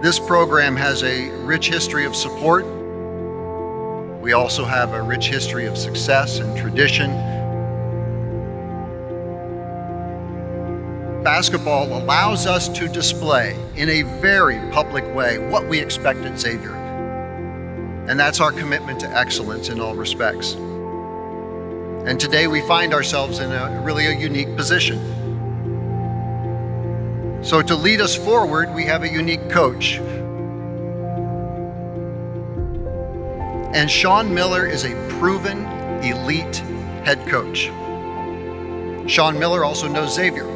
This program has a rich history of support. We also have a rich history of success and tradition. Basketball allows us to display in a very public way what we expect at Xavier. And that's our commitment to excellence in all respects. And today we find ourselves in a unique position. So to lead us forward, we have a unique coach. And Sean Miller is a proven elite head coach. Sean Miller also knows Xavier.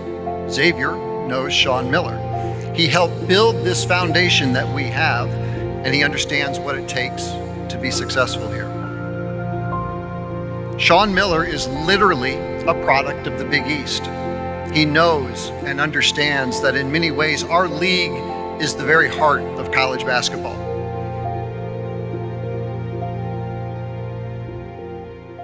Xavier knows Sean Miller. He helped build this foundation that we have, and he understands what it takes to be successful here. Sean Miller is literally a product of the Big East. He knows and understands that in many ways our league is the very heart of college basketball.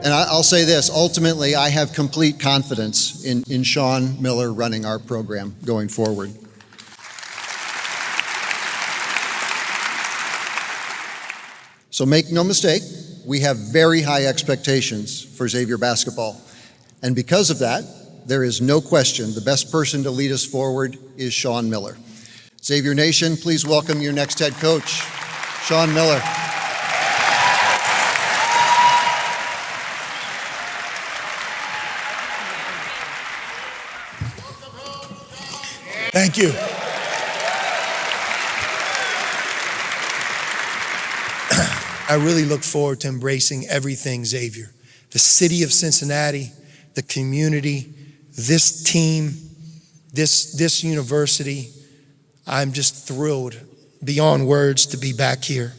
And I'll say this, ultimately I have complete confidence in Sean Miller running our program going forward. So make no mistake, we have very high expectations for Xavier basketball. And because of that, there is no question the best person to lead us forward is Sean Miller. Xavier Nation, please welcome your next head coach, Sean Miller. Thank you. I really look forward to embracing everything Xavier. The city of Cincinnati, the community, this team, this university. I'm just thrilled beyond words to be back here.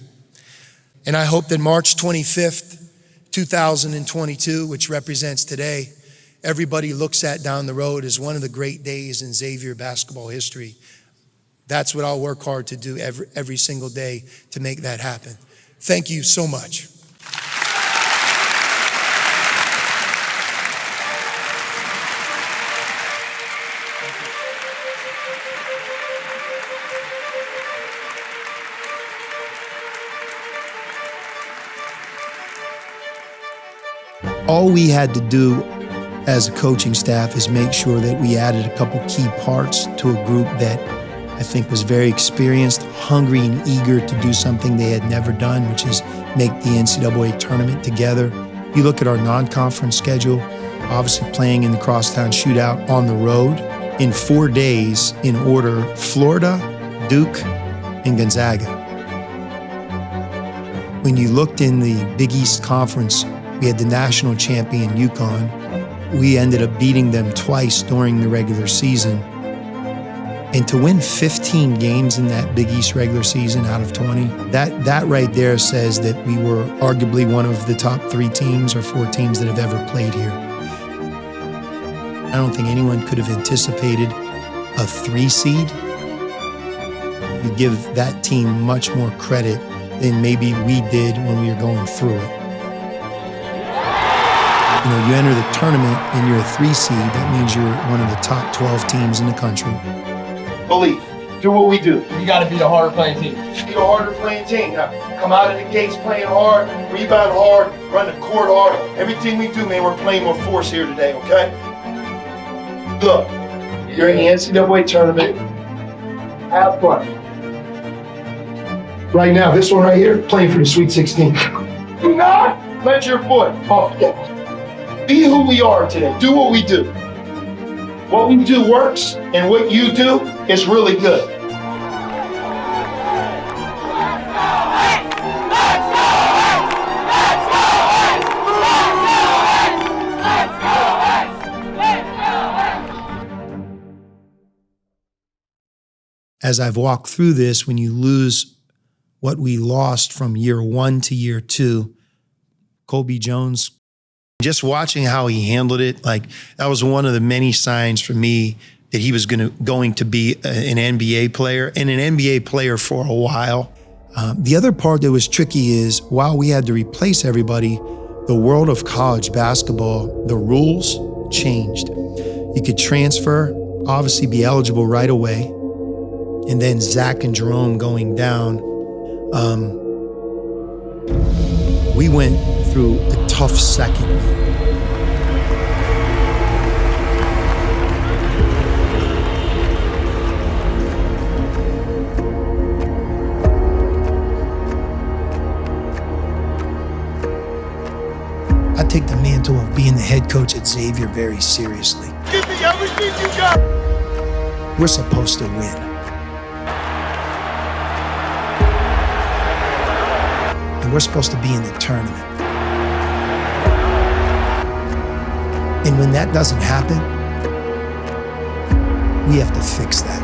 And I hope that March 25th, 2022, which represents today, everybody looks at down the road as one of the great days in Xavier basketball history. That's what I'll work hard to do every single day to make that happen. Thank you so much. All we had to do as a coaching staff is make sure that we added a couple key parts to a group that I think was very experienced, hungry and eager to do something they had never done, which is make the NCAA tournament together. You look at our non-conference schedule, obviously playing in the crosstown shootout on the road in 4 days in order: Florida, Duke, and Gonzaga. When you looked in the Big East Conference, we had the national champion UConn. We ended up beating them twice during the regular season. And to win 15 games in that Big East regular season out of 20, that right there says that we were arguably one of the top 3 teams or 4 teams that have ever played here. I don't think anyone could have anticipated a 3 seed. You give that team much more credit than maybe we did when we were going through it. You know, you enter the tournament and you're a 3 seed, that means you're one of the top 12 teams in the country. Believe. Do what we do. You got to be a harder playing team. Be a harder playing team. Now, come out of the gates playing hard, rebound hard, run the court hard. Everything we do, man, we're playing with force here today, okay? Look, you're in the NCAA tournament. Have fun. Right now, this one right here, playing for the Sweet 16. Do not let your foot off the gas. Be who we are today. Do what we do. What we do works, and what you do is really good. As I've walked through this, when you lose what we lost from year 1 to year 2, Colby Jones, just watching how he handled it, like that was one of the many signs for me that he was going to be an NBA player, and an NBA player for a while. The other part that was tricky is while we had to replace everybody, the world of college basketball, the rules changed. You could transfer, obviously be eligible right away. and then Zach and Jerome going down, we went through a tough second year. I take the mantle of being the head coach at Xavier very seriously. Give me everything you got. We're supposed to win. And we're supposed to be in the tournament. And when that doesn't happen, we have to fix that.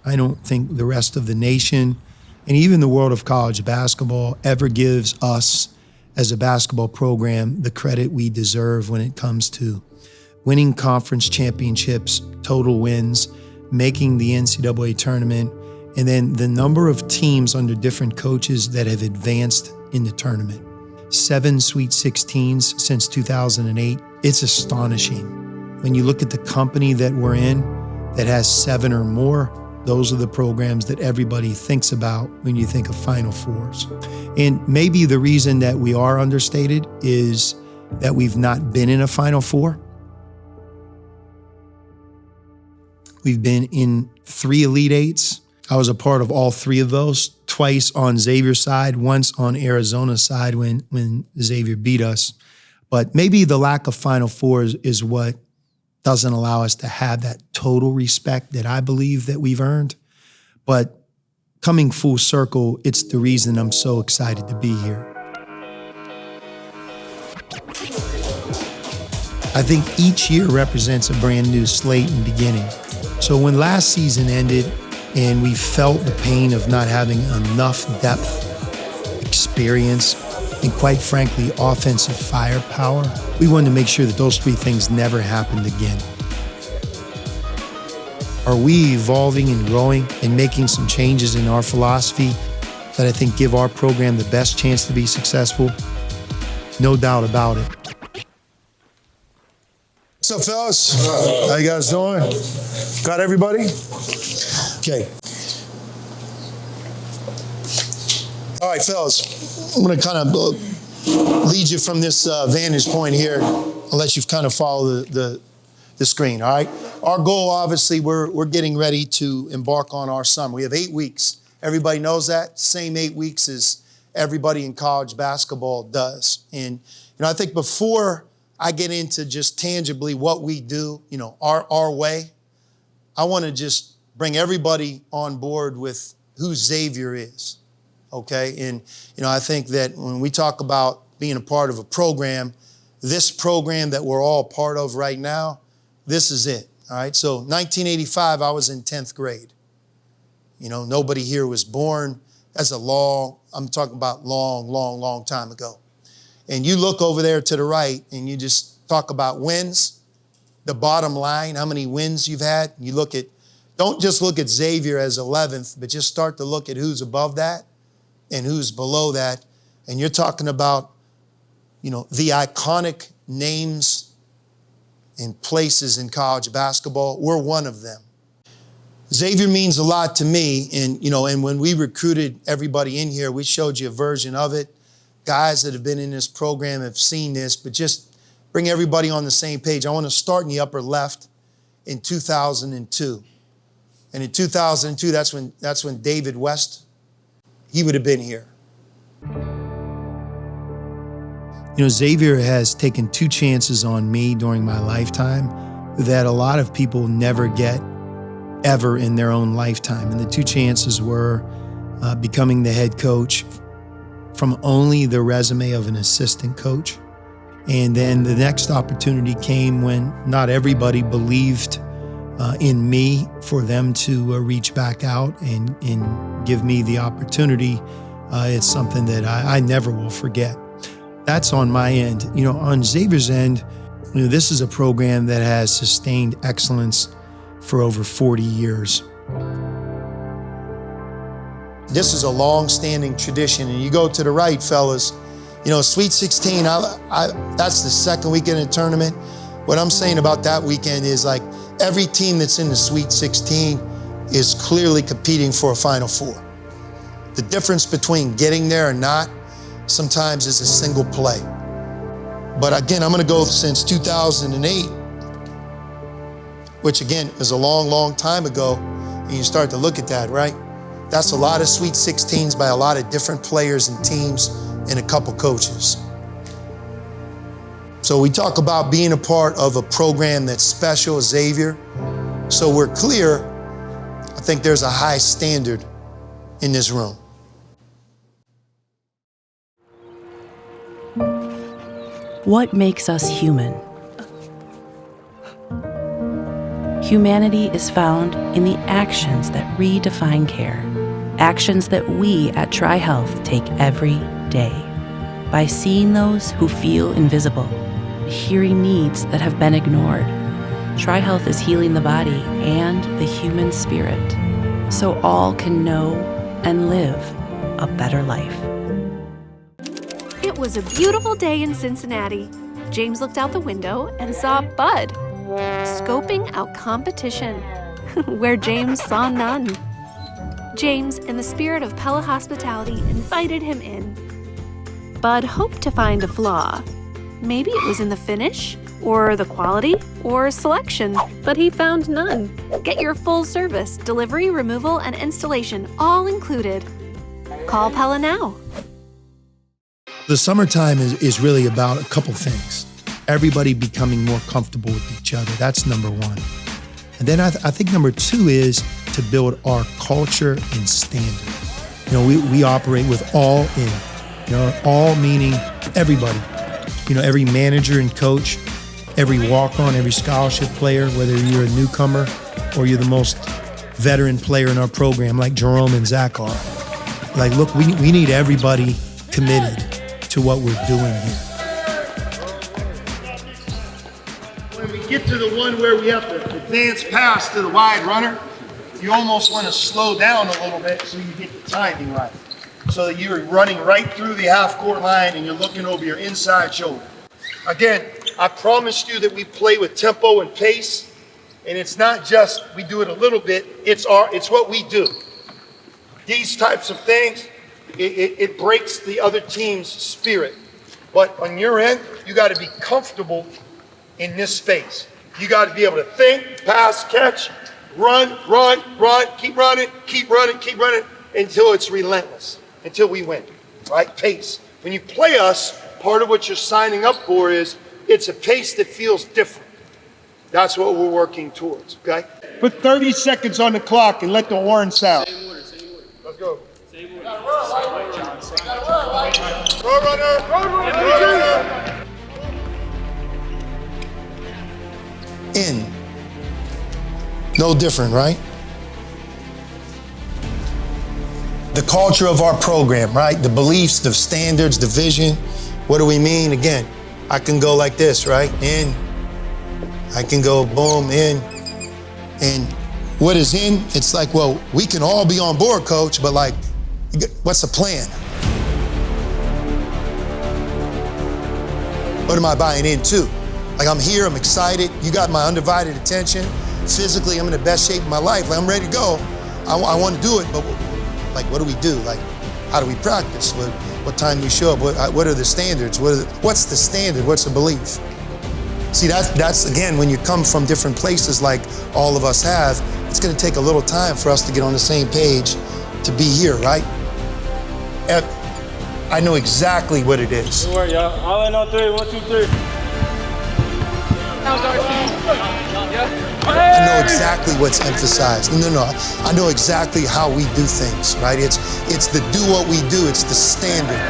I don't think the rest of the nation and even the world of college basketball ever gives us as a basketball program the credit we deserve when it comes to winning conference championships, total wins, making the NCAA tournament, and then the number of teams under different coaches that have advanced in the tournament. 7 Sweet 16s since 2008. It's astonishing. When you look at the company that we're in that has 7 or more, those are the programs that everybody thinks about when you think of Final Fours. And maybe the reason that we are understated is that we've not been in a Final Four. We've been in 3 Elite Eights. I was a part of all 3 of those, twice on Xavier's side, once on Arizona's side when Xavier beat us. But maybe the lack of Final Fours is what doesn't allow us to have that total respect that I believe that we've earned. But coming full circle, it's the reason I'm so excited to be here. I think each year represents a brand new slate and beginning. So when last season ended and we felt the pain of not having enough depth, experience, and quite frankly, offensive firepower, we wanted to make sure that those 3 things never happened again. Are we evolving and growing and making some changes in our philosophy that I think give our program the best chance to be successful? No doubt about it. What's up, fellas? How you guys doing? Got everybody? Okay. All right, fellas, I'm going to kind of lead you from this vantage point here. I'll let you kind of follow the screen, all right? Our goal, obviously, we're getting ready to embark on our summer. We have 8 weeks. Everybody knows that. Same 8 weeks as everybody in college basketball does. And, I think before I get into just tangibly what we do, our way, I want to just bring everybody on board with who Xavier is. Okay, and I think that when we talk about being a part of a program, this program that we're all part of right now, this is it. All right, so 1985, I was in 10th grade. Nobody here was born. That's I'm talking about long time ago. And you look over there to the right and you just talk about wins, the bottom line, how many wins you've had. You don't just look at Xavier as 11th, but just start to look at who's above that and who's below that. And you're talking about, the iconic names and places in college basketball. We're one of them. Xavier means a lot to me. And when we recruited everybody in here, we showed you a version of it. guys that have been in this program have seen this, but just bring everybody on the same page. I want to start in the upper left in 2002. And in 2002, that's when David West, he would have been here. You know, Xavier has taken 2 chances on me during my lifetime that a lot of people never get ever in their own lifetime. And the 2 chances were becoming the head coach from only the resume of an assistant coach. And then the next opportunity came when not everybody believed in me for them to reach back out and give me the opportunity. It's something that I never will forget. That's on my end. You know, on Xavier's end, you know, this is a program that has sustained excellence for over 40 years. This is a long-standing tradition, and you go to the right, fellas. You know, Sweet 16, that's the second weekend of the tournament. What I'm saying about that weekend is like every team that's in the Sweet 16 is clearly competing for a Final Four. The difference between getting there or not sometimes is a single play. But again, I'm gonna go since 2008, which again is a long, long time ago, and you start to look at that, right? That's a lot of Sweet 16s by a lot of different players and teams and a couple coaches. So we talk about being a part of a program that's special, Xavier. So we're clear, I think there's a high standard in this room. What makes us human? Humanity is found in the actions that redefine care. Actions that we at TriHealth take every day. By seeing those who feel invisible, hearing needs that have been ignored. TriHealth is healing the body and the human spirit, so all can know and live a better life. It was a beautiful day in Cincinnati. James looked out the window and saw Bud scoping out competition, where James saw none. James, in the spirit of Pella hospitality, invited him in. Bud hoped to find a flaw. Maybe it was in the finish, or the quality, or selection, but he found none. Get your full service, delivery, removal, and installation all included. Call Pella now. The summertime is really about a couple things. Everybody becoming more comfortable with each other. That's number one. And then I think number two is to build our culture and standard. You know, we operate with all in. You know, all meaning everybody. You know, every manager and coach, every walk-on, every scholarship player, whether you're a newcomer or you're the most veteran player in our program, like Jerome and Zach are. Like, look, we need everybody committed to what we're doing here. When we get to the one where we have to advance pass to the wide runner, you almost want to slow down a little bit so you get the timing right. So that you're running right through the half-court line and you're looking over your inside shoulder. Again, I promised you that we play with tempo and pace, and it's not just we do it a little bit, it's what we do. These types of things, it breaks the other team's spirit. But on your end, you got to be comfortable in this space. You got to be able to think, pass, catch, run, keep running until it's relentless, until we win, right? Pace. When you play us, part of what you're signing up for is it's a pace that feels different. That's what we're working towards, okay? Put 30 seconds on the clock and let the horn sound. Let's go. Road runner. In. No different, right? The culture of our program, right? The beliefs, the standards, the vision. What do we mean? Again, I can go like this, right? In. I can go boom, in. And what is in? It's like, well, we can all be on board, coach, but like, what's the plan? What am I buying into? Like, I'm here, I'm excited. You got my undivided attention. Physically, I'm in the best shape of my life. Like, I'm ready to go. I want to do it, but like, what do we do? Like, how do we practice? what time we show up, what are the standards? What's the standard? What's the belief? See, that's again, when you come from different places like all of us have, it's gonna take a little time for us to get on the same page to be here, right? I know exactly what it is. Good work, y'all. All in on 3, 1, 2, 3. I know exactly what's emphasized. No, I know exactly how we do things, right? It's the do what we do, it's the standard.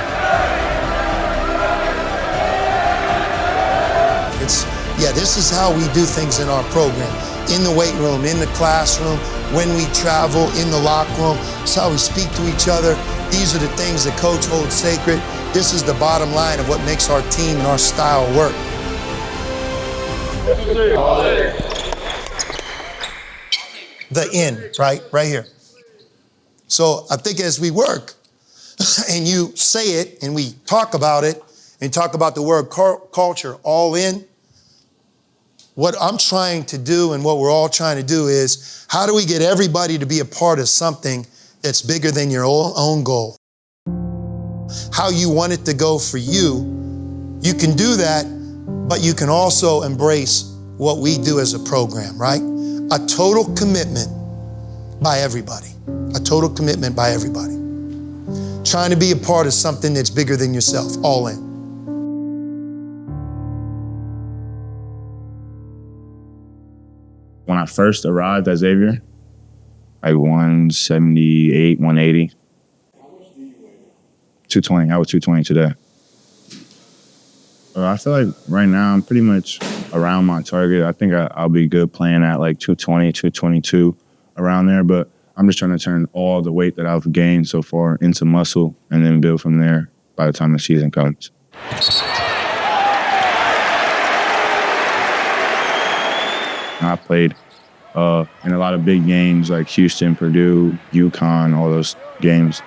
This is how we do things in our program. In the weight room, in the classroom, when we travel, in the locker room. It's how we speak to each other. These are the things that coach holds sacred. This is the bottom line of what makes our team and our style work. The end, right here. So I think as we work and you say it and we talk about it and talk about the word culture, all in, what I'm trying to do and what we're all trying to do is how do we get everybody to be a part of something that's bigger than your own goal? How you want it to go for you, you can do that, but you can also embrace what we do as a program, right? A total commitment by everybody. A total commitment by everybody. Trying to be a part of something that's bigger than yourself, all in. When I first arrived at Xavier, like 178, 180. 220, I was 220 today. I feel like right now I'm pretty much around my target. I think I'll be good playing at like 220, 222, around there, but I'm just trying to turn all the weight that I've gained so far into muscle and then build from there by the time the season comes. I played in a lot of big games like Houston, Purdue, UConn, all those games.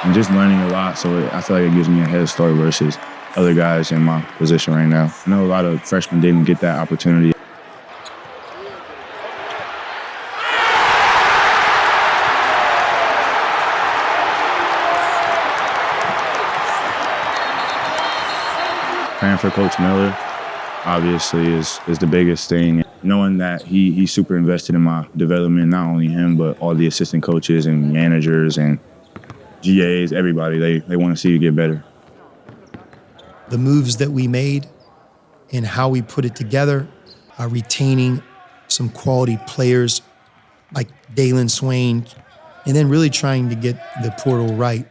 I'm just learning a lot, so I feel like it gives me a head start versus other guys in my position right now. I know a lot of freshmen didn't get that opportunity. Playing for Coach Miller, obviously, is the biggest thing. Knowing that he's super invested in my development, not only him, but all the assistant coaches and managers and GAs, everybody, they want to see you get better. The moves that we made and how we put it together, retaining some quality players like Dalen Swain, and then really trying to get the portal right,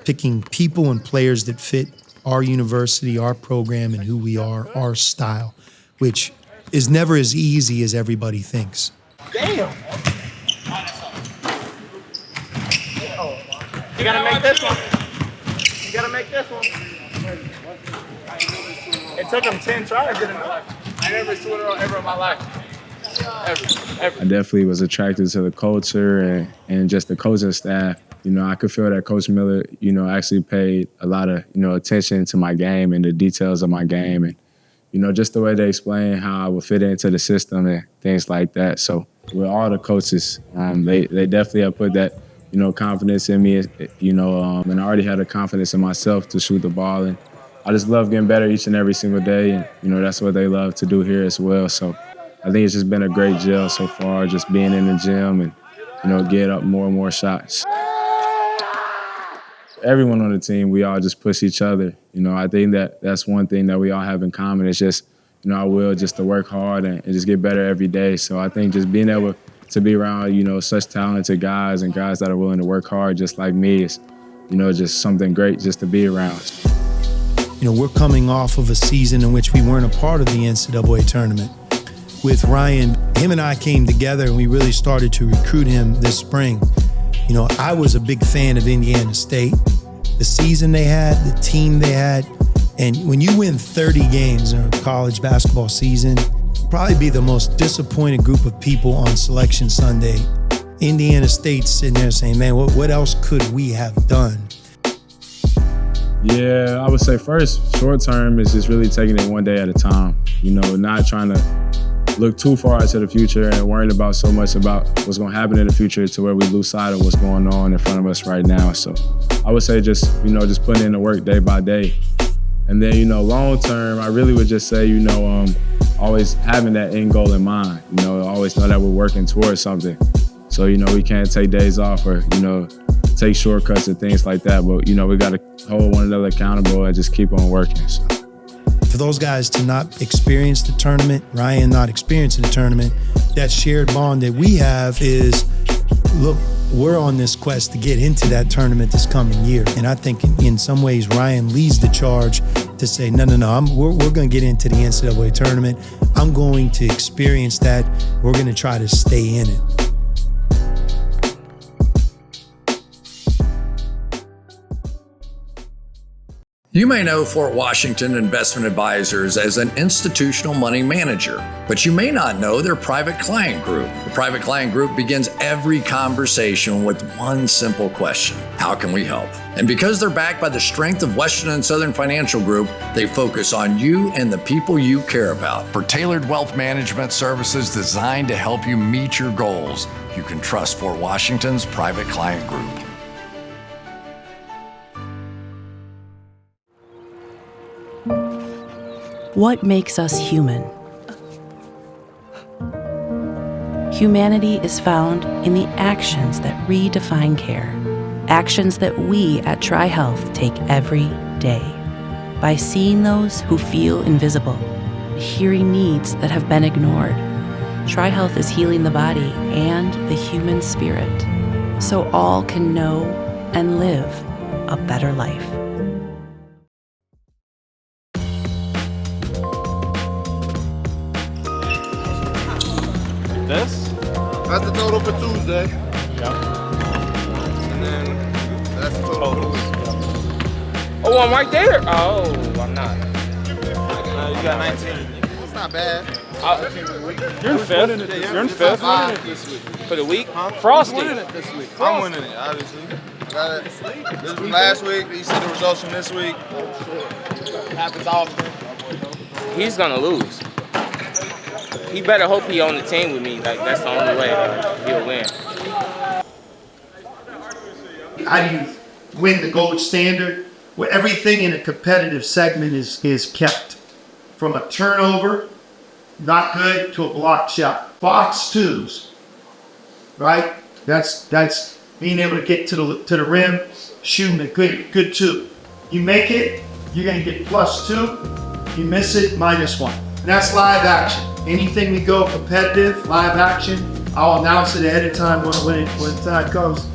picking people and players that fit our university, our program, and who we are, our style, which is never as easy as everybody thinks. Damn! You gotta make this one. You gotta make this one. It took him 10 tries, didn't it? I never saw it ever in my life. Ever. I definitely was attracted to the culture and just the coaching staff. You know, I could feel that Coach Miller, actually paid a lot of, attention to my game and the details of my game and, just the way they explain how I would fit into the system and things like that. So with all the coaches, they definitely have put that, confidence in me, and I already had the confidence in myself to shoot the ball. And I just love getting better each and every single day. And, that's what they love to do here as well. So I think it's just been a great gel so far, just being in the gym and, get up more and more shots. Everyone on the team, we all just push each other. I think that's one thing that we all have in common. It's just, our will just to work hard and just get better every day. So I think just being able to be around, such talented guys and guys that are willing to work hard just like me is, just something great just to be around. We're coming off of a season in which we weren't a part of the NCAA Tournament. With Ryan, him and I came together and we really started to recruit him this spring. I was a big fan of Indiana State, the season they had, the team they had. And when you win 30 games in a college basketball season, probably be the most disappointed group of people on Selection Sunday. Indiana State's sitting there saying, man, what else could we have done? Yeah, I would say first, short term is just really taking it one day at a time. Not trying to look too far into the future and worrying about so much about what's going to happen in the future to where we lose sight of what's going on in front of us right now. So I would say just putting in the work day by day. And then, long term, I really would just say, always having that end goal in mind. Always know that we're working towards something. So, we can't take days off or, take shortcuts and things like that. But, we got to hold one another accountable and just keep on working. So. For those guys to not experience the tournament, Ryan not experiencing the tournament, that shared bond that we have is, look, we're on this quest to get into that tournament this coming year. And I think in some ways, Ryan leads the charge to say, no, we're going to get into the NCAA tournament. I'm going to experience that. We're going to try to stay in it. You may know Fort Washington Investment Advisors as an institutional money manager, but you may not know their private client group. The private client group begins every conversation with one simple question: how can we help? And because they're backed by the strength of Western and Southern Financial Group, they focus on you and the people you care about. For tailored wealth management services designed to help you meet your goals, you can trust Fort Washington's private client group. What makes us human? Humanity is found in the actions that redefine care. Actions that we at TriHealth take every day. By seeing those who feel invisible, hearing needs that have been ignored. TriHealth is healing the body and the human spirit, so all can know and live a better life. That's the total for Tuesday. Yeah. And then that's the total. Oh, I'm right there. Oh, I'm not. You got 19. It's not bad. You're in fifth. You're in fifth. This week. For the week? Huh? Frosty. I'm winning it this week. I'm winning it, obviously. Got it. This was from last week. You see the results from this week. Happens often. He's gonna lose. He better hope he on the team with me. Like, that's the only way he'll win. How do you win the gold standard? Where everything in a competitive segment is kept. From a turnover, not good, to a block shot. Box twos, right? That's being able to get to the rim, shooting a good two. You make it, you're gonna get +2. You miss it, -1. And that's live action. Anything we go competitive, live action, I'll announce it ahead of time when the time comes.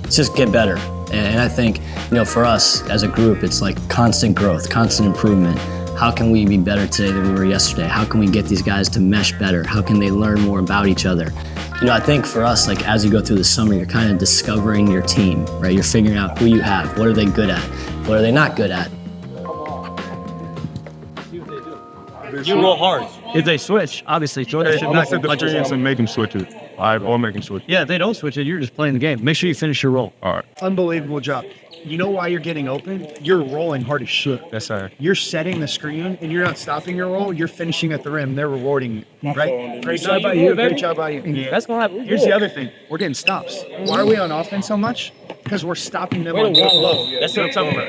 It's just get better. And I think, for us as a group, it's like constant growth, constant improvement. How can we be better today than we were yesterday? How can we get these guys to mesh better? How can they learn more about each other? I think for us, like as you go through the summer, you're kind of discovering your team, right? You're figuring out who you have. What are they good at? What are they not good at? You roll hard. If they switch, obviously, Jordan should not set the experience and make them switch it. Or make them switch. Yeah, if they don't switch it, you're just playing the game. Make sure you finish your roll. All right. Unbelievable job. You know why you're getting open? You're rolling hard as shit. That's all right. You're setting the screen, and you're not stopping your roll. You're finishing at the rim. They're rewarding you, right? Great job by you. Great job by you. Yeah. That's gonna happen. Here's the other thing. We're getting stops. Why are we on offense so much? Because we're stopping them on one low. That's what I'm talking about.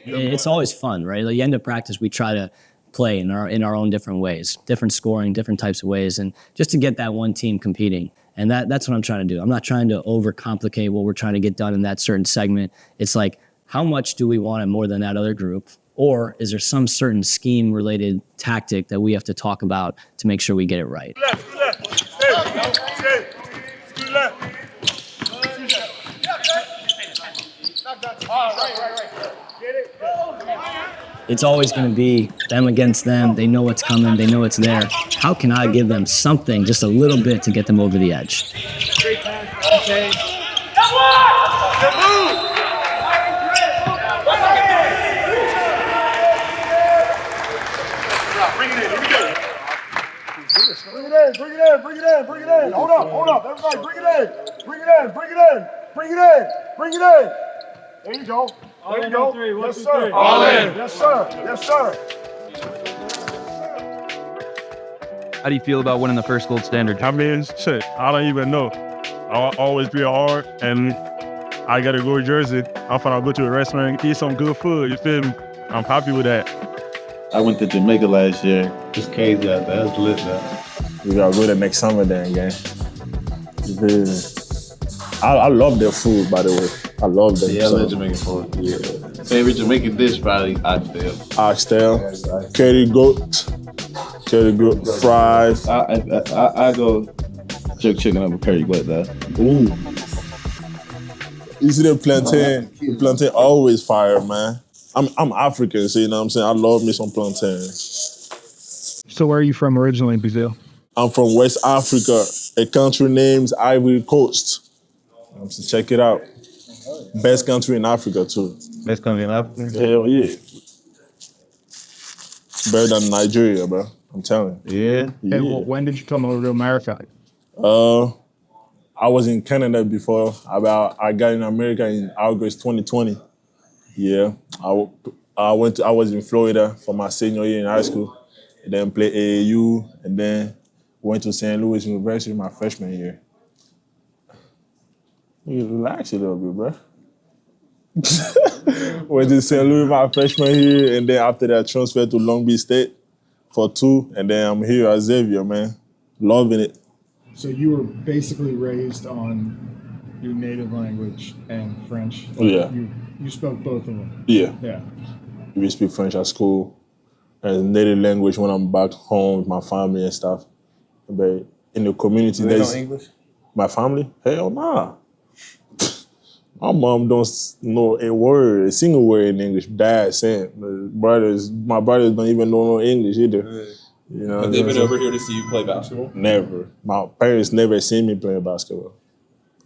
It's always fun, right? Like, the end of practice, we try to play in our own different ways, different scoring, different types of ways, and just to get that one team competing. And that's what I'm trying to do. I'm not trying to overcomplicate what we're trying to get done in that certain segment. It's like, how much do we want it more than that other group? Or is there some certain scheme-related tactic that we have to talk about to make sure we get it right? It's always going to be them against them. They know what's coming. They know it's there. How can I give them something, just a little bit, to get them over the edge? Okay. Come on! Good move! Bring it in. Here we go. Bring it in. Bring it in. Bring it in. Bring it in. Hold up. Hold up. Everybody, bring it in. Bring it in. Bring it in. Bring it in. Bring it in. There you go. There you go. Yes, sir. All in. Yes, sir. Yes, sir. How do you feel about winning the first gold standard? I mean, shit, I don't even know. I'll always be hard, and I gotta go to Jersey. I'll go to a restaurant, eat some good food, you feel me? I'm happy with that. I went to Jamaica last year. It's crazy out there. It's lit now. We gotta go there next summer then, gang. I love their food, by the way. I love them. Yeah, I love Jamaican food. Yeah. Favorite Jamaican dish, probably oxtail. Oxtail, curry goat, fries. I go jerk chicken up with curry goat though. Ooh. You see the plantain? The plantain always fire, man. I'm African, so you know what I'm saying? I love me some plantain. So where are you from originally, Brazil? I'm from West Africa, a country named Ivory Coast. So check it out. Best country in Africa, too. Best country in Africa? Hell yeah. Better than Nigeria, bro. I'm telling you. Yeah? And when did you come over to America? I was in Canada before. I got in America in August 2020. Yeah. I was in Florida for my senior year in high school. And then played AAU, and then went to St. Louis University my freshman year. You relax a little bit, bro. Went to St. Louis my freshman year, and then after that, transferred to Long Beach State for 2, and then I'm here at Xavier, man. Loving it. So you were basically raised on your native language and French. Oh, yeah. You spoke both of them. Yeah. Yeah. We speak French at school, and native language when I'm back home with my family and stuff. But in the community, They know English? My family? Hell nah. My mom don't know a single word in English. Dad saying. My brothers don't even know no English either. You know, Have they been over here to see you play basketball? Never. My parents never seen me play basketball.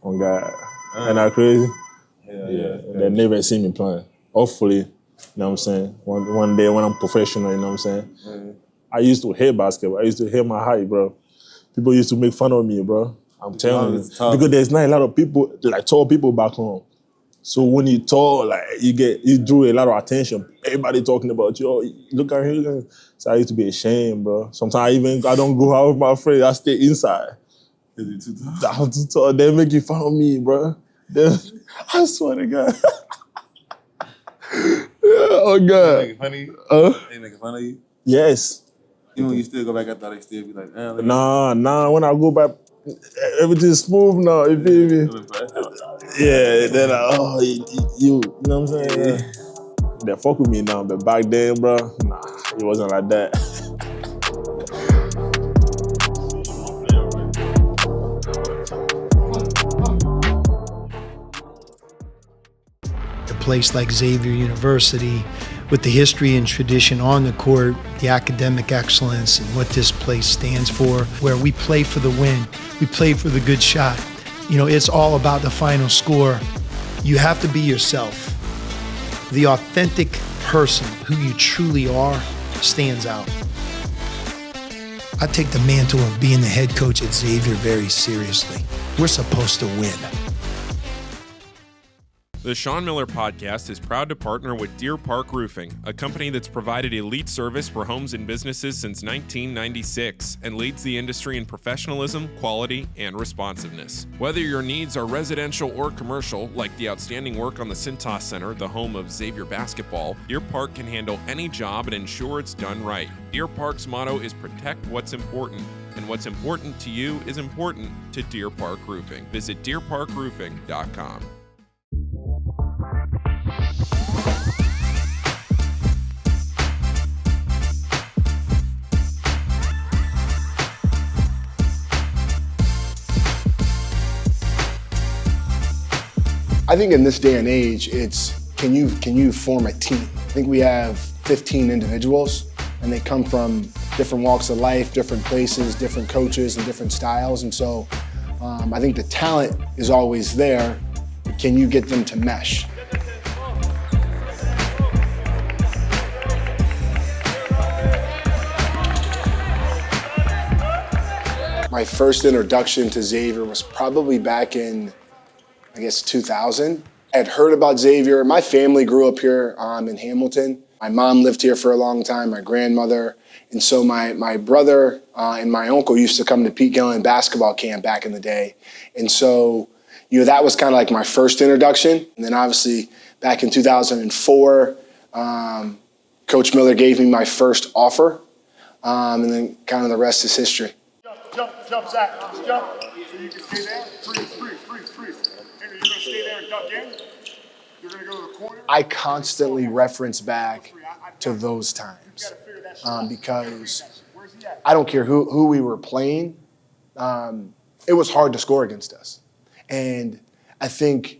On God. Ain't that crazy? Yeah. They never seen me playing. Hopefully, you know what I'm saying? One day when I'm professional, you know what I'm saying? I used to hate basketball. I used to hate my height, bro. People used to make fun of me, bro. I'm telling you. Because there's not a lot of people, like tall people back home. So when you tall, like you drew a lot of attention. Everybody talking about you. Oh, look at him. So I used to be ashamed, bro. Sometimes I don't go out with my friends. I stay inside. I'm too tall. They making fun of me, bro. I swear to God. Oh God. They making fun of you? They making fun of you? Yes. Even when you still go back, I thought they still be like, Nah. When I go back, everything's smooth now. You feel me? Yeah. Then you know what I'm saying? They fuck with me now, but back then, bro, nah, it wasn't like that. A place like Xavier University, with the history and tradition on the court, the academic excellence and what this place stands for, where we play for the win, we play for the good shot. You know, it's all about the final score. You have to be yourself. The authentic person who you truly are stands out. I take the mantle of being the head coach at Xavier very seriously. We're supposed to win. The Sean Miller Podcast is proud to partner with Deer Park Roofing, a company that's provided elite service for homes and businesses since 1996 and leads the industry in professionalism, quality, and responsiveness. Whether your needs are residential or commercial, like the outstanding work on the Cintas Center, the home of Xavier basketball, Deer Park can handle any job and ensure it's done right. Deer Park's motto is protect what's important, and what's important to you is important to Deer Park Roofing. Visit deerparkroofing.com. I think in this day and age, it's can you form a team? I think we have 15 individuals, and they come from different walks of life, different places, different coaches, and different styles. And so I think the talent is always there. Can you get them to mesh? My first introduction to Xavier was probably back in, I guess, 2000. I had heard about Xavier. My family grew up here in Hamilton, My mom lived here for a long time, my grandmother. And so my brother and my uncle used to come to Pete Gillen basketball camp back in the day. And so, that was kind of like my first introduction. And then obviously back in 2004, Coach Miller gave me my first offer. And then kind of the rest is history. Jump, Zach, jump. So you can stay there, freeze. And you're gonna stay there and duck in. You're gonna go to the corner. I constantly reference back to those times because I don't care who we were playing. It was hard to score against us. And I think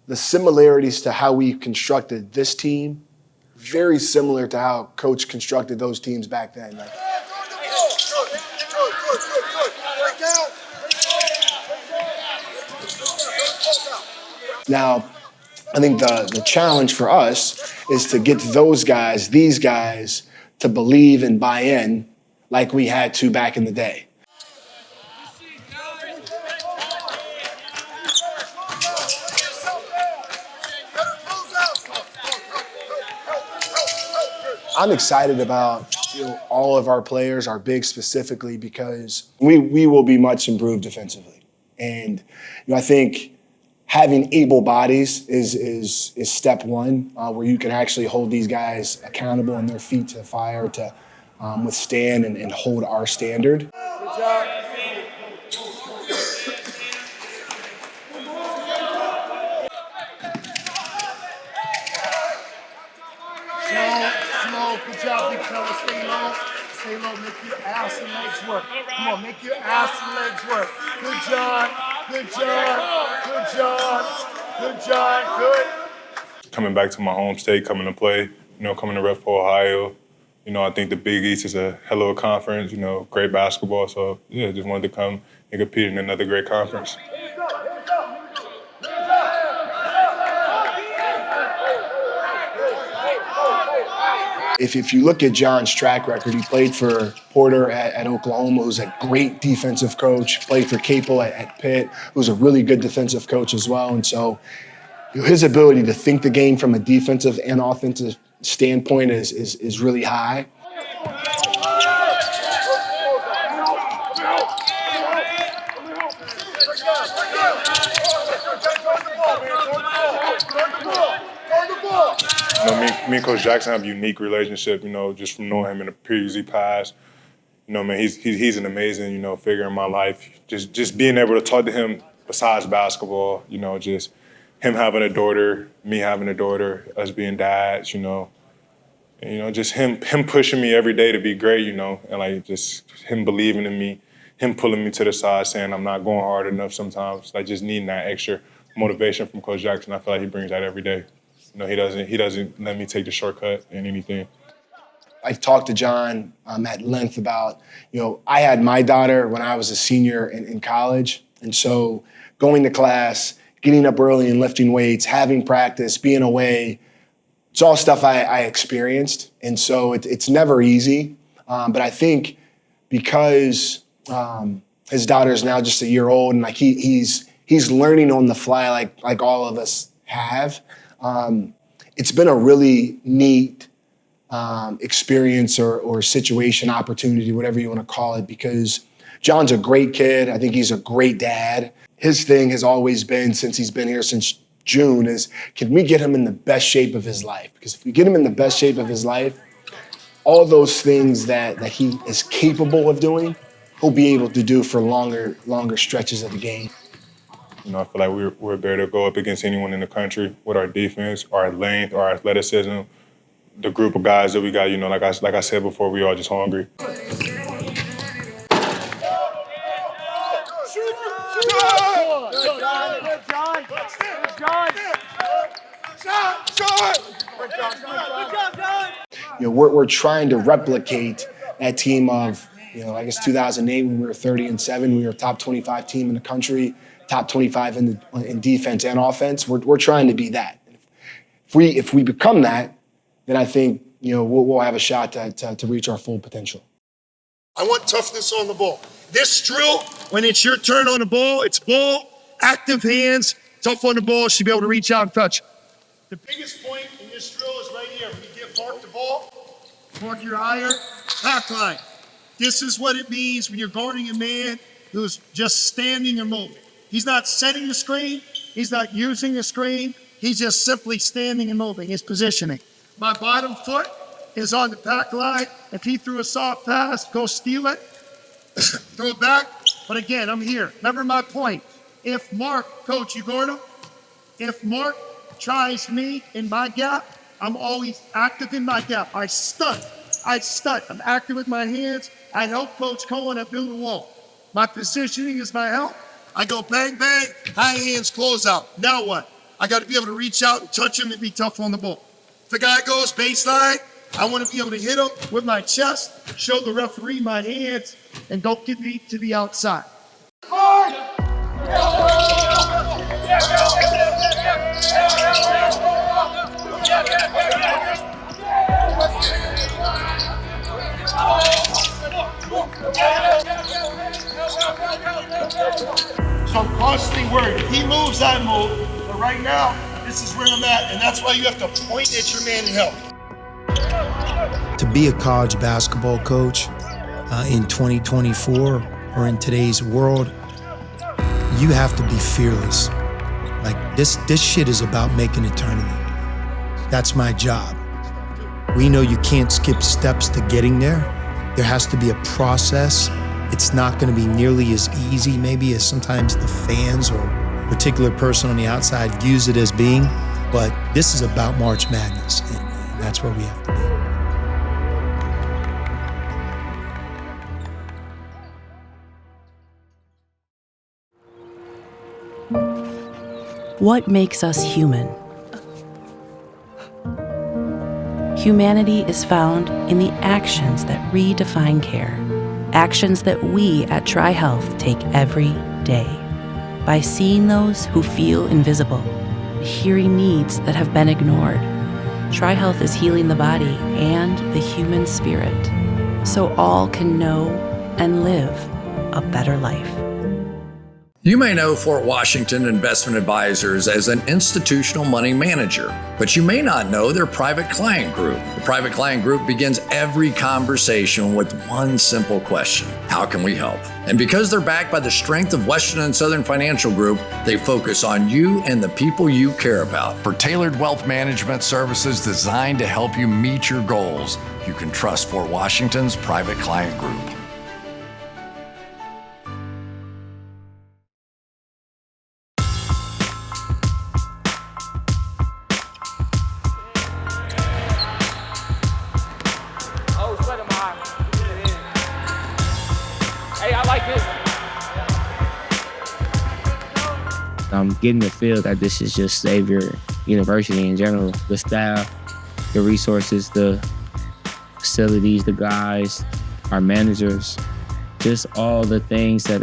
the similarities to how we constructed this team, very similar to how Coach constructed those teams back then. Now, I think the challenge for us is to get these guys, to believe and buy in like we had to back in the day. I'm excited about all of our players, our bigs specifically, because we will be much improved defensively. And I think having able bodies is step one, where you can actually hold these guys accountable and their feet to the fire to withstand and hold our standard. Good job. Slow, good job, big fella. Stay low, make your ass and legs work. Come on, make your ass and legs work. Good job. Coming back to my home state, coming to play, coming to rep for Ohio. I think the Big East is a hell of a conference, great basketball. So, just wanted to come and compete in another great conference. If you look at John's track record, he played for Porter at Oklahoma, who's a great defensive coach, played for Capel at Pitt, who's a really good defensive coach as well. And so his ability to think the game from a defensive and offensive standpoint is really high. Me and Coach Jackson have a unique relationship, just from knowing him in the previously past. He's an amazing, figure in my life. Just being able to talk to him besides basketball, just him having a daughter, me having a daughter, us being dads, and just him pushing me every day to be great, and just him believing in me, him pulling me to the side, saying I'm not going hard enough sometimes, just needing that extra motivation from Coach Jackson. I feel like he brings that every day. He doesn't let me take the shortcut in anything. I've talked to John at length about, I had my daughter when I was a senior in college. And so going to class, getting up early and lifting weights, having practice, being away, it's all stuff I experienced. And so it's never easy. But I think because his daughter is now just a year old and he's learning on the fly like all of us have, it's been a really neat experience or situation, opportunity, whatever you want to call it, because John's a great kid. I think he's a great dad. His thing has always been, since he's been here since June, is can we get him in the best shape of his life? Because if we get him in the best shape of his life, all those things that he is capable of doing, he'll be able to do for longer stretches of the game. I feel like we're better to go up against anyone in the country with our defense, our length, our athleticism, the group of guys that we got. Like I said before, we all just hungry. We're trying to replicate that team of, I guess 2008 when we were 30-7, we were a top 25 team in the country. Top 25 in defense and offense. We're trying to be that. If we become that, then I think we'll have a shot to reach our full potential. I want toughness on the ball. This drill, when it's your turn on the ball, it's ball, active hands, tough on the ball, should be able to reach out and touch. The biggest point in this drill is right here. When you get mark the ball, mark your higher, back line. This is what it means when you're guarding a man who's just standing and moving. He's not setting the screen, he's not using the screen, he's just simply standing and moving, his positioning. My bottom foot is on the back line. If he threw a soft pass, go steal it, throw it back. But again, I'm here. Remember my point. If Mark, coach, you guard him? If Mark tries me in my gap, I'm always active in my gap. I stunt. I'm active with my hands. I help Coach Cohen. I build a wall. My positioning is my help. I go bang, bang, high hands, close out. Now what? I got to be able to reach out and touch him and be tough on the ball. If the guy goes baseline, I want to be able to hit him with my chest, show the referee my hands, and don't get me to the outside. So I'm constantly worried. If he moves, I move. But right now, this is where I'm at, and that's why you have to point at your man and help. To be a college basketball coach in 2024 or in today's world, you have to be fearless. Like this shit is about making a tournament. That's my job. We know you can't skip steps to getting there. There has to be a process. It's not going to be nearly as easy maybe as sometimes the fans or a particular person on the outside views it as being, but this is about March Madness, and that's where we have to be. What makes us human? Humanity is found in the actions that redefine care. Actions that we at TriHealth take every day. By seeing those who feel invisible, hearing needs that have been ignored. TriHealth is healing the body and the human spirit, so all can know and live a better life. You may know Fort Washington Investment Advisors as an institutional money manager, but you may not know their private client group. The private client group begins every conversation with one simple question: how can we help? And because they're backed by the strength of Western and Southern Financial Group, they focus on you and the people you care about. For tailored wealth management services designed to help you meet your goals, you can trust Fort Washington's private client group. I'm getting the feel that this is just Xavier University in general. The staff, the resources, the facilities, the guys, our managers, just all the things that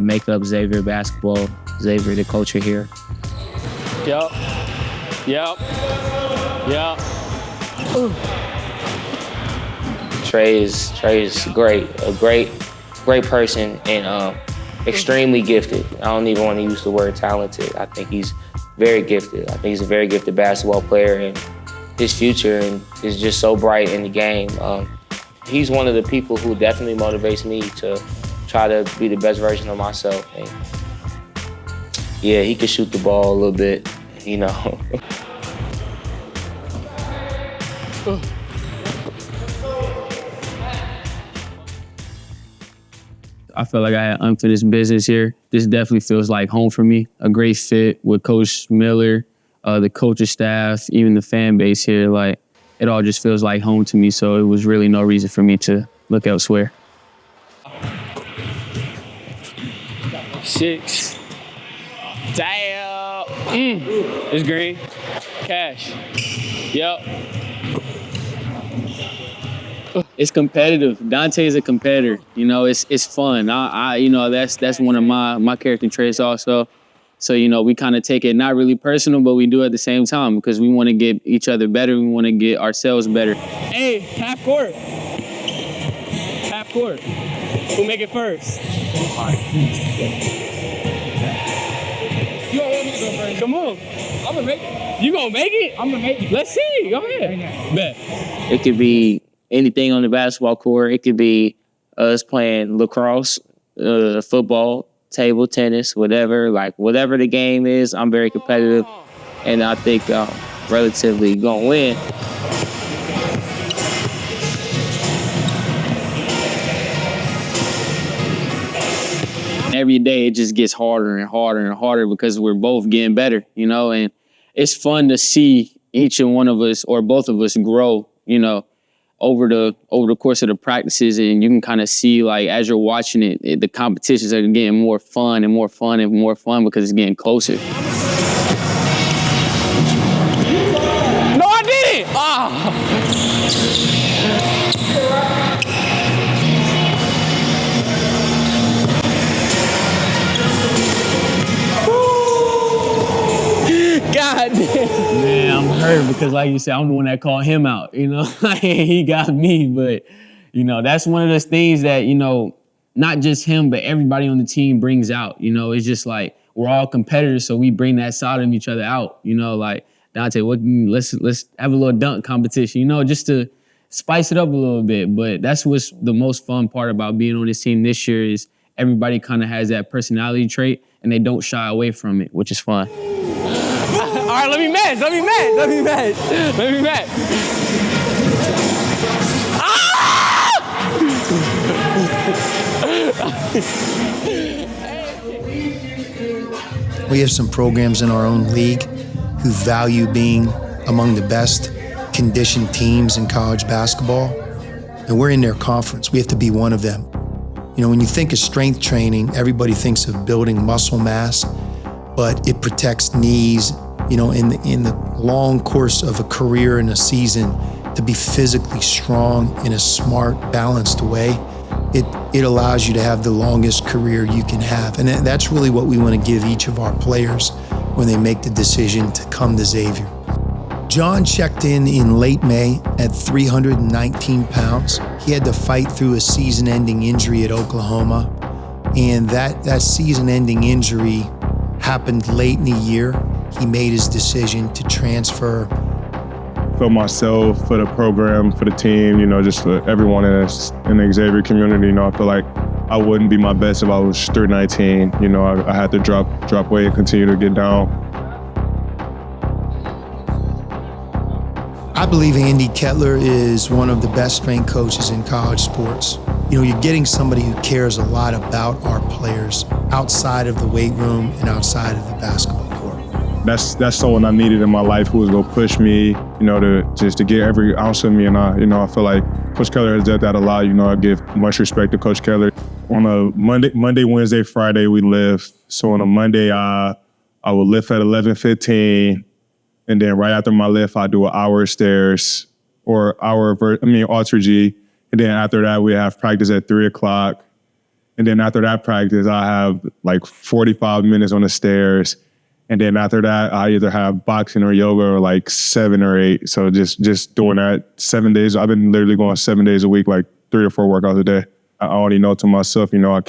make up Xavier basketball, Xavier, the culture here. Yep. Trey is great, a great person, and extremely gifted. I don't even want to use the word talented. I think he's very gifted. I think he's a very gifted basketball player, and his future is just so bright in the game. He's one of the people who definitely motivates me to try to be the best version of myself. And yeah, he can shoot the ball a little bit, I feel like I had unfinished business here. This definitely feels like home for me. A great fit with Coach Miller, the coaching staff, even the fan base here. Like, it all just feels like home to me, so it was really no reason for me to look elsewhere. 6. Damn. It's green. Cash. Yep. It's competitive. Dante is a competitor. It's fun. That's one of my character traits also. So, we kind of take it not really personal, but we do it at the same time because we want to get each other better. We want to get ourselves better. Hey, half court. Half court. Who make it first? You don't want me to go first. Come on. I'm going to make it. You gonna make it? I'm gonna make it. Let's see. Go ahead. Bet. It could be anything on the basketball court. It could be us playing lacrosse, football, table tennis, whatever. Like whatever the game is, I'm very competitive, and I think relatively gonna win. Every day it just gets harder and harder and harder because we're both getting better, you know, and it's fun to see each and one of us or both of us grow, you know, over the course of the practices, and you can kind of see, like, as you're watching it, the competitions are getting more fun and more fun and more fun because it's getting closer. No, I didn't. God damn. Man, I'm hurt because, like you said, I'm the one that called him out, you know? He got me, but, you know, that's one of those things that, you know, not just him, but everybody on the team brings out, you know? It's just like, we're all competitors, so we bring that side of each other out, you know? Like, Dante, let's have a little dunk competition, you know, just to spice it up a little bit. But that's what's the most fun part about being on this team this year is everybody kind of has that personality trait, and they don't shy away from it, which is fun. All right, let me match. We have some programs in our own league who value being among the best conditioned teams in college basketball, and we're in their conference. We have to be one of them. You know, when you think of strength training, everybody thinks of building muscle mass, but it protects knees. You know, in the long course of a career and a season, to be physically strong in a smart, balanced way, it allows you to have the longest career you can have. And that's really what we want to give each of our players when they make the decision to come to Xavier. John checked in late May at 319 pounds. He had to fight through a season-ending injury at Oklahoma. And that season-ending injury happened late in the year. He made his decision to transfer. For myself, for the program, for the team, you know, just for everyone in the Xavier community, you know, I feel like I wouldn't be my best if I was 319. You know, I had to drop weight and continue to get down. I believe Andy Kettler is one of the best strength coaches in college sports. You know, you're getting somebody who cares a lot about our players outside of the weight room and outside of the basketball court. That's someone I needed in my life who was gonna push me, you know, to get every ounce of me. And I feel like Coach Kettler has done that a lot. You know, I give much respect to Coach Kettler. On a Monday, Wednesday, Friday, we lift. So on a Monday, I would lift at 11:15, and then right after my lift, I do an hour of stairs or Ultra G. And then after that, we have practice at 3 o'clock. And then after that practice, I have like 45 minutes on the stairs. And then after that, I either have boxing or yoga or like 7 or 8. So just doing that 7 days. I've been literally going 7 days a week, like 3 or 4 workouts a day. I already know to myself, you know, I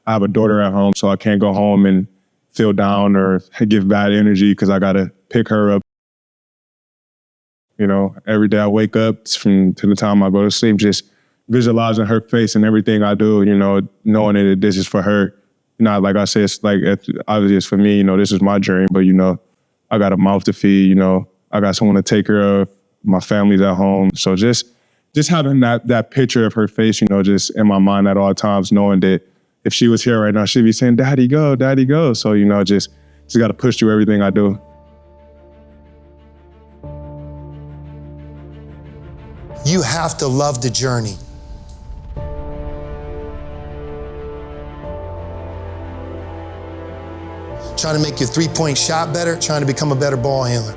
have a daughter at home, so I can't go home and feel down or give bad energy because I got to pick her up. You know, every day I wake up to the time I go to sleep, just visualizing her face and everything I do, you know, knowing that this is for her. Not like I said, obviously it's for me, you know, this is my dream, but, you know, I got a mouth to feed, you know, I got someone to take care of, my family's at home. So just having that picture of her face, you know, just in my mind at all times, knowing that if she was here right now, she'd be saying, Daddy, go, Daddy, go. So, you know, just got to push through everything I do. You have to love the journey. Trying to make your three-point shot better, trying to become a better ball handler.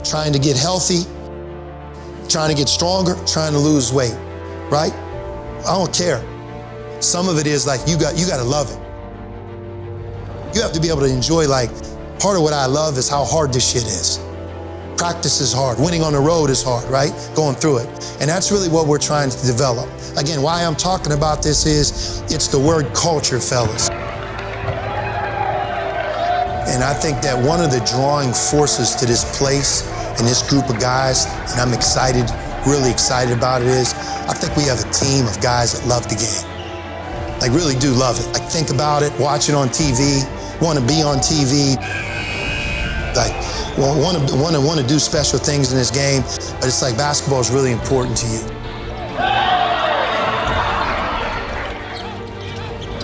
Trying to get healthy, trying to get stronger, trying to lose weight, right? I don't care. Some of it is like, you got to love it. You have to be able to enjoy, like, part of what I love is how hard this shit is. Practice is hard, winning on the road is hard, right? Going through it. And that's really what we're trying to develop. Again, why I'm talking about this is, it's the word culture, fellas. And I think that one of the drawing forces to this place and this group of guys, and I'm excited, really excited about it, is I think we have a team of guys that love the game. Like really do love it. Like think about it, watch it on TV, want to be on TV, like want to do special things in this game, but it's like basketball is really important to you.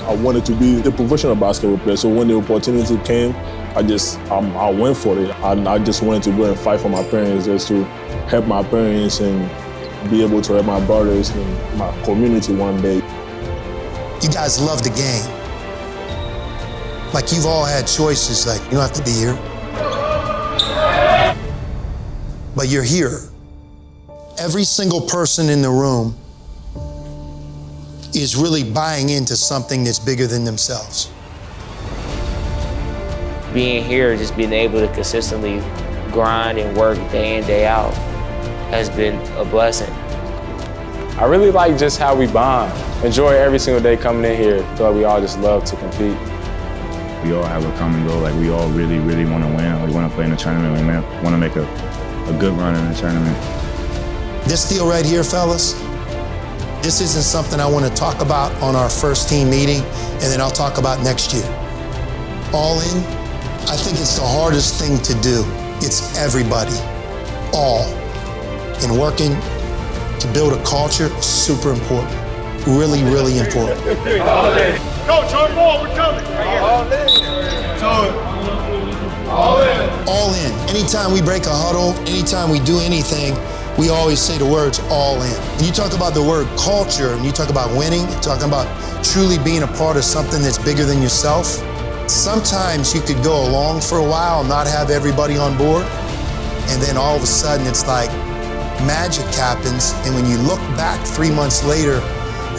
I wanted to be a professional basketball player, so when the opportunity came, I went for it. I just wanted to go and fight for my parents, just to help my parents and be able to help my brothers and my community one day. You guys love the game. Like you've all had choices, like you don't have to be here. But you're here. Every single person in the room is really buying into something that's bigger than themselves. Being here, just being able to consistently grind and work day in, day out has been a blessing. I really like just how we bond. Enjoy every single day coming in here. I feel like we all just love to compete. We all have a common goal. Like we all really, really want to win. We want to play in the tournament. We want to make a good run in the tournament. This deal right here, fellas, this isn't something I want to talk about on our first team meeting, and then I'll talk about next year. All in, I think it's the hardest thing to do. It's everybody, all. And working to build a culture is super important. Really, really important. Coach, hard ball, we're coming. All in. All in. All in. Anytime we break a huddle, anytime we do anything, we always say the words all in. And you talk about the word culture, and you talk about winning, you're talking about truly being a part of something that's bigger than yourself. Sometimes you could go along for a while and not have everybody on board, and then all of a sudden it's like magic happens, and when you look back 3 months later,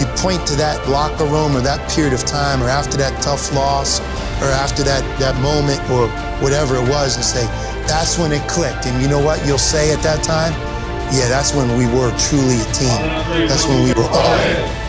you point to that locker room or that period of time or after that tough loss or after that moment or whatever it was and say, that's when it clicked. And you know what you'll say at that time? Yeah, that's when we were truly a team. That's when we were all in.